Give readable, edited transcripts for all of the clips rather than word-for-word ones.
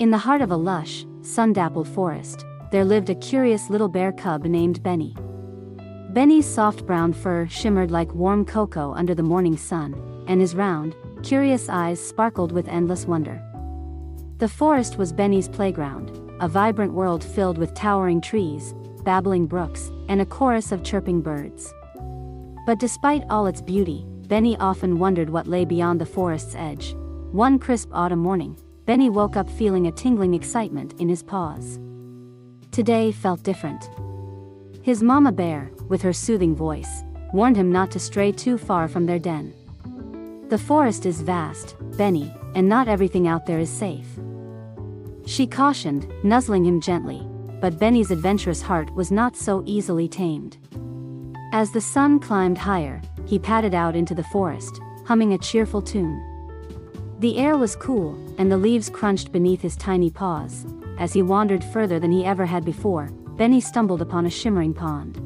In the heart of a lush, sun-dappled forest, there lived a curious little bear cub named Benny. Benny's soft brown fur shimmered like warm cocoa under the morning sun, and his round, curious eyes sparkled with endless wonder. The forest was Benny's playground, a vibrant world filled with towering trees, babbling brooks, and a chorus of chirping birds. But despite all its beauty, Benny often wondered what lay beyond the forest's edge. One crisp autumn morning, Benny woke up feeling a tingling excitement in his paws. Today felt different. His mama bear, with her soothing voice, warned him not to stray too far from their den. The forest is vast, Benny, and not everything out there is safe. She cautioned, nuzzling him gently, but Benny's adventurous heart was not so easily tamed. As the sun climbed higher, he padded out into the forest, humming a cheerful tune. The air was cool, and the leaves crunched beneath his tiny paws. As he wandered further than he ever had before, Benny stumbled upon a shimmering pond.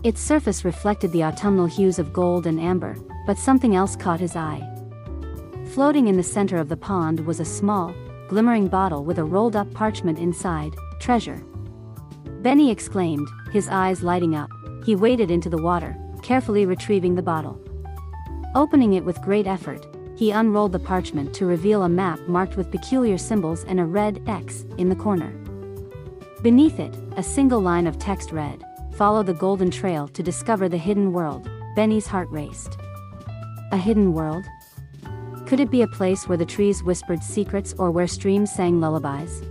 Its surface reflected the autumnal hues of gold and amber, but something else caught his eye. Floating in the center of the pond was a small, glimmering bottle with a rolled-up parchment inside. "Treasure!" Benny exclaimed, his eyes lighting up. He waded into the water, carefully retrieving the bottle. Opening it with great effort, he unrolled the parchment to reveal a map marked with peculiar symbols and a red X in the corner. Beneath it, a single line of text read, "Follow the golden trail to discover the hidden world." Benny's heart raced. A hidden world? Could it be a place where the trees whispered secrets or where streams sang lullabies?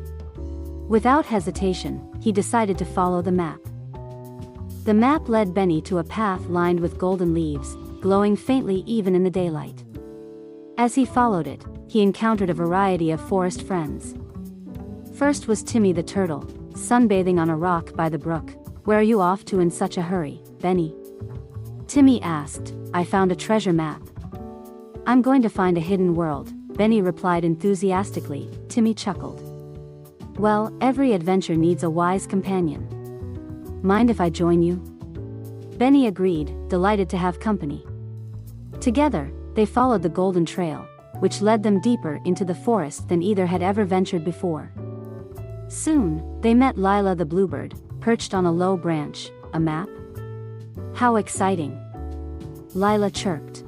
Without hesitation, he decided to follow the map. The map led Benny to a path lined with golden leaves, glowing faintly even in the daylight. As he followed it, he encountered a variety of forest friends. First was Timmy the turtle, sunbathing on a rock by the brook. "Where are you off to in such a hurry, Benny?" Timmy asked. "I found a treasure map." "I'm going to find a hidden world," Benny replied enthusiastically. Timmy chuckled. "Well, every adventure needs a wise companion. Mind if I join you?" Benny agreed, delighted to have company. Together, they followed the golden trail, which led them deeper into the forest than either had ever ventured before. Soon, they met Lila the bluebird, perched on a low branch. "A map? How exciting!" Lila chirped.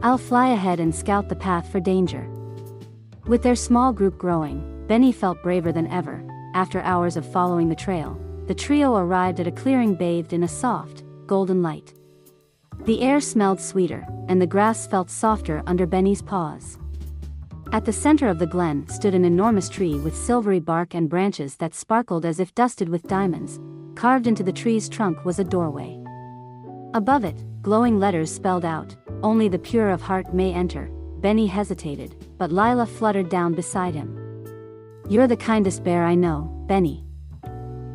"I'll fly ahead and scout the path for danger." With their small group growing, Benny felt braver than ever. After hours of following the trail, the trio arrived at a clearing bathed in a soft, golden light. The air smelled sweeter, and the grass felt softer under Benny's paws. At the center of the glen stood an enormous tree with silvery bark and branches that sparkled as if dusted with diamonds. Carved into the tree's trunk was a doorway. Above it, glowing letters spelled out, "Only the pure of heart may enter." Benny hesitated, but Lila fluttered down beside him. "You're the kindest bear I know, Benny.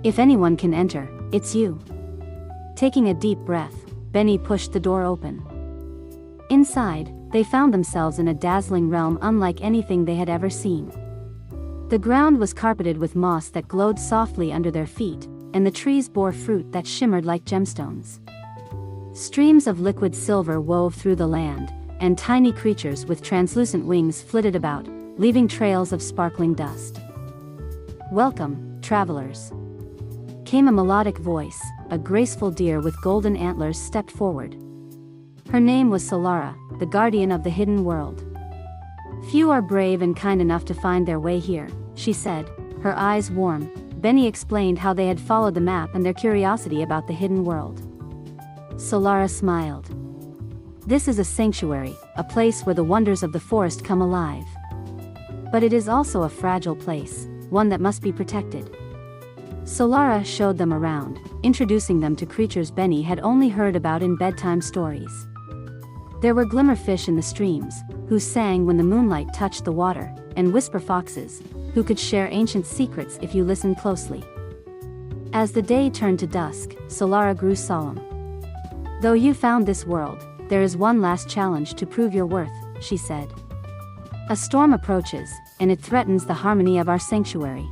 If anyone can enter, it's you." Taking a deep breath, Benny pushed the door open. Inside, they found themselves in a dazzling realm unlike anything they had ever seen. The ground was carpeted with moss that glowed softly under their feet, and the trees bore fruit that shimmered like gemstones. Streams of liquid silver wove through the land, and tiny creatures with translucent wings flitted about, leaving trails of sparkling dust. "Welcome, travelers," came a melodic voice. A graceful deer with golden antlers stepped forward. Her name was Solara, the guardian of the hidden world. "Few are brave and kind enough to find their way here," she said, her eyes warm. Benny explained how they had followed the map and their curiosity about the hidden world. Solara smiled. "This is a sanctuary, a place where the wonders of the forest come alive. But it is also a fragile place, one that must be protected." Solara showed them around, introducing them to creatures Benny had only heard about in bedtime stories. There were glimmerfish in the streams, who sang when the moonlight touched the water, and whisper foxes, who could share ancient secrets if you listened closely. As the day turned to dusk, Solara grew solemn. "Though you found this world, there is one last challenge to prove your worth," she said. "A storm approaches, and it threatens the harmony of our sanctuary.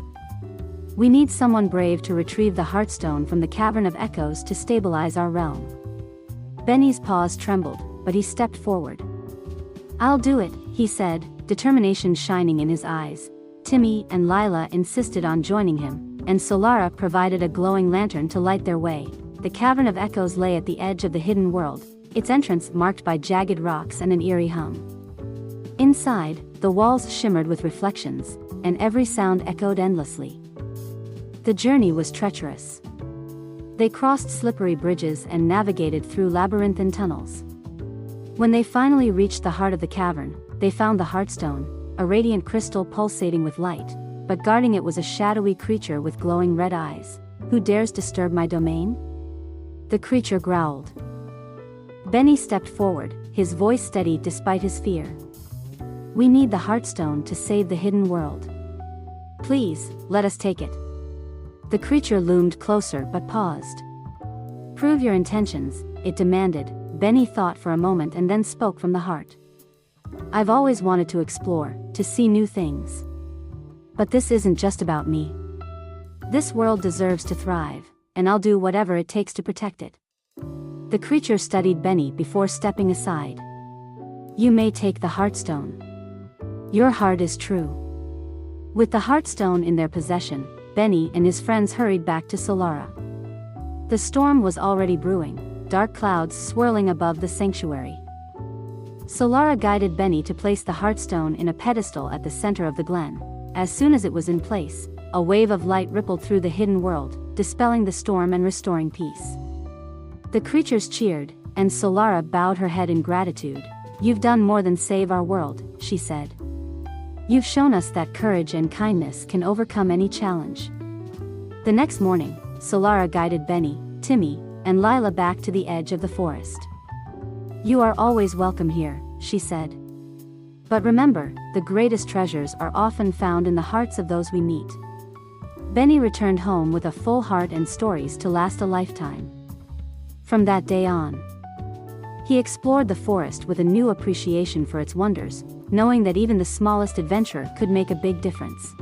We need someone brave to retrieve the Heartstone from the Cavern of Echoes to stabilize our realm." Benny's paws trembled, but he stepped forward. "I'll do it," he said, determination shining in his eyes. Timmy and Lila insisted on joining him, and Solara provided a glowing lantern to light their way. The Cavern of Echoes lay at the edge of the hidden world, its entrance marked by jagged rocks and an eerie hum. Inside, the walls shimmered with reflections, and every sound echoed endlessly. The journey was treacherous. They crossed slippery bridges and navigated through labyrinthine tunnels. When they finally reached the heart of the cavern, they found the Heartstone, a radiant crystal pulsating with light, but guarding it was a shadowy creature with glowing red eyes. "Who dares disturb my domain?" the creature growled. Benny stepped forward, his voice steady despite his fear. "We need the Heartstone to save the hidden world. Please, let us take it." The creature loomed closer but paused. "Prove your intentions," it demanded. Benny thought for a moment and then spoke from the heart. "I've always wanted to explore, to see new things. But this isn't just about me. This world deserves to thrive, and I'll do whatever it takes to protect it." The creature studied Benny before stepping aside. "You may take the Heartstone. Your heart is true." With the Heartstone in their possession, Benny and his friends hurried back to Solara. The storm was already brewing, dark clouds swirling above the sanctuary. Solara guided Benny to place the Heartstone in a pedestal at the center of the glen. As soon as it was in place, a wave of light rippled through the hidden world, dispelling the storm and restoring peace. The creatures cheered, and Solara bowed her head in gratitude. "You've done more than save our world," she said. "You've shown us that courage and kindness can overcome any challenge." The next morning, Solara guided Benny, Timmy, and Lila back to the edge of the forest. "You are always welcome here," she said. "But remember, the greatest treasures are often found in the hearts of those we meet." Benny returned home with a full heart and stories to last a lifetime. From that day on, he explored the forest with a new appreciation for its wonders, knowing that even the smallest adventure could make a big difference.